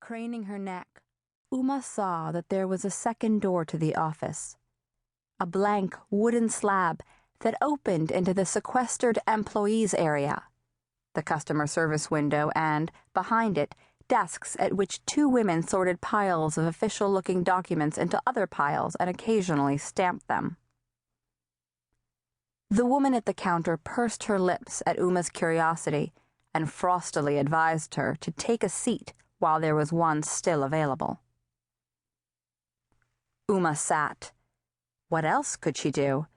Craning her neck, Uma saw that there was a second door to the office, a blank wooden slab that opened into the sequestered employees area, the customer service window, and, behind it, desks at which two women sorted piles of official-looking documents into other piles and occasionally stamped them. The woman at the counter pursed her lips at Uma's curiosity and frostily advised her to take a seat while there was one still available. Uma sat. What else could she do?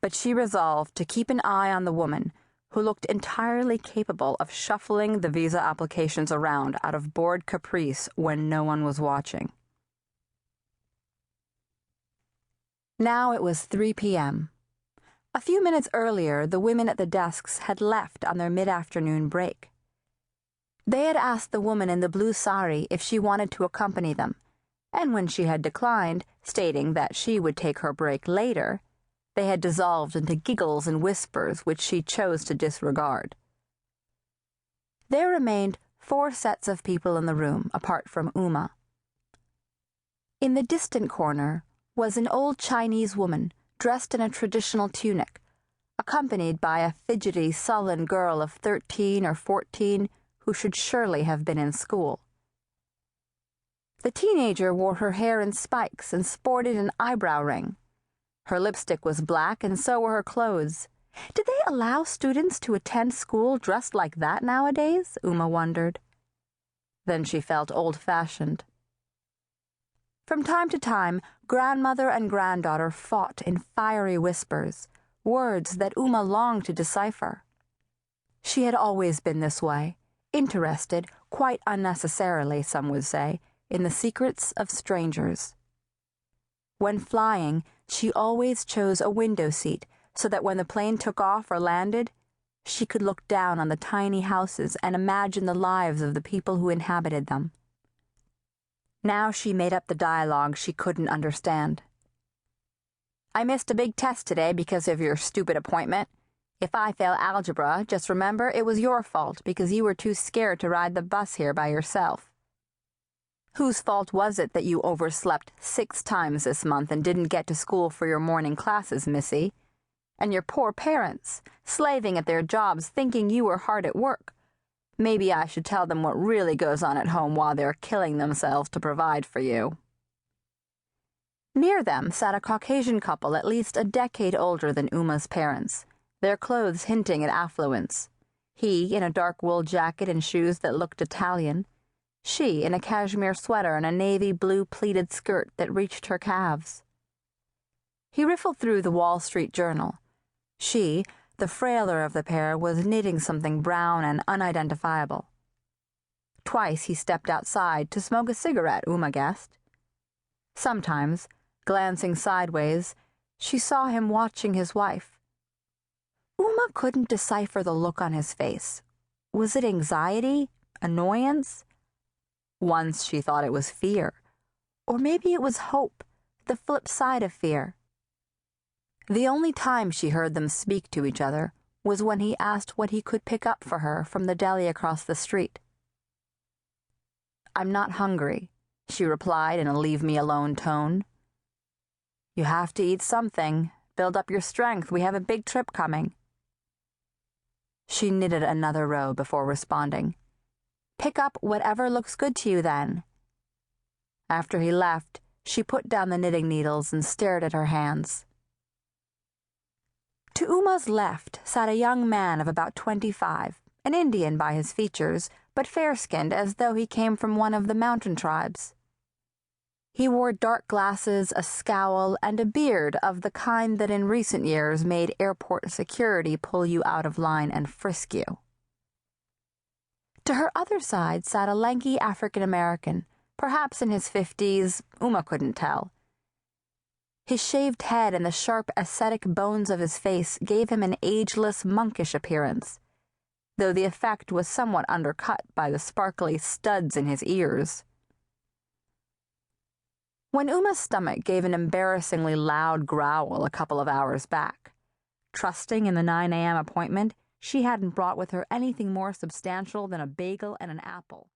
But she resolved to keep an eye on the woman, who looked entirely capable of shuffling the visa applications around out of bored caprice when no one was watching. Now it was 3 p.m. A few minutes earlier, the women at the desks had left on their mid-afternoon break. They had asked the woman in the blue sari if she wanted to accompany them, and when she had declined, stating that she would take her break later, they had dissolved into giggles and whispers which she chose to disregard. There remained 4 sets of people in the room, apart from Uma. In the distant corner was an old Chinese woman dressed in a traditional tunic, accompanied by a fidgety, sullen girl of 13 or 14 who should surely have been in school. The teenager wore her hair in spikes and sported an eyebrow ring. Her lipstick was black, and so were her clothes. Did they allow students to attend school dressed like that nowadays? Uma wondered. Then she felt old-fashioned. From time to time, grandmother and granddaughter fought in fiery whispers, words that Uma longed to decipher. She had always been this way, interested, quite unnecessarily, some would say, in the secrets of strangers. When flying, she always chose a window seat so that when the plane took off or landed, she could look down on the tiny houses and imagine the lives of the people who inhabited them. Now she made up the dialogue she couldn't understand. I missed a big test today because of your stupid appointment. If I fail algebra, just remember it was your fault because you were too scared to ride the bus here by yourself. Whose fault was it that you overslept 6 times this month and didn't get to school for your morning classes, Missy? And your poor parents, slaving at their jobs thinking you were hard at work. Maybe I should tell them what really goes on at home while they're killing themselves to provide for you. Near them sat a Caucasian couple at least a decade older than Uma's parents, their clothes hinting at affluence. He in a dark wool jacket and shoes that looked Italian, she in a cashmere sweater and a navy blue pleated skirt that reached her calves. He riffled through the Wall Street Journal. She, the frailer of the pair, was knitting something brown and unidentifiable. Twice he stepped outside to smoke a cigarette, Uma guessed. Sometimes, glancing sideways, she saw him watching his wife. Uma couldn't decipher the look on his face. Was it anxiety? Annoyance? Once she thought it was fear. Or maybe it was hope, the flip side of fear. The only time she heard them speak to each other was when he asked what he could pick up for her from the deli across the street. I'm not hungry, she replied in a leave-me-alone tone. You have to eat something. Build up your strength. We have a big trip coming. She knitted another row before responding. Pick up whatever looks good to you, then. After he left, she put down the knitting needles and stared at her hands. To Uma's left sat a young man of about 25, an Indian by his features, but fair-skinned as though he came from one of the mountain tribes. He wore dark glasses, a scowl, and a beard of the kind that in recent years made airport security pull you out of line and frisk you. To her other side sat a lanky African-American, perhaps in his 50s, Uma couldn't tell. His shaved head and the sharp, ascetic bones of his face gave him an ageless, monkish appearance, though the effect was somewhat undercut by the sparkly studs in his ears. When Uma's stomach gave an embarrassingly loud growl a couple of hours back, trusting in the 9 a.m. appointment, she hadn't brought with her anything more substantial than a bagel and an apple.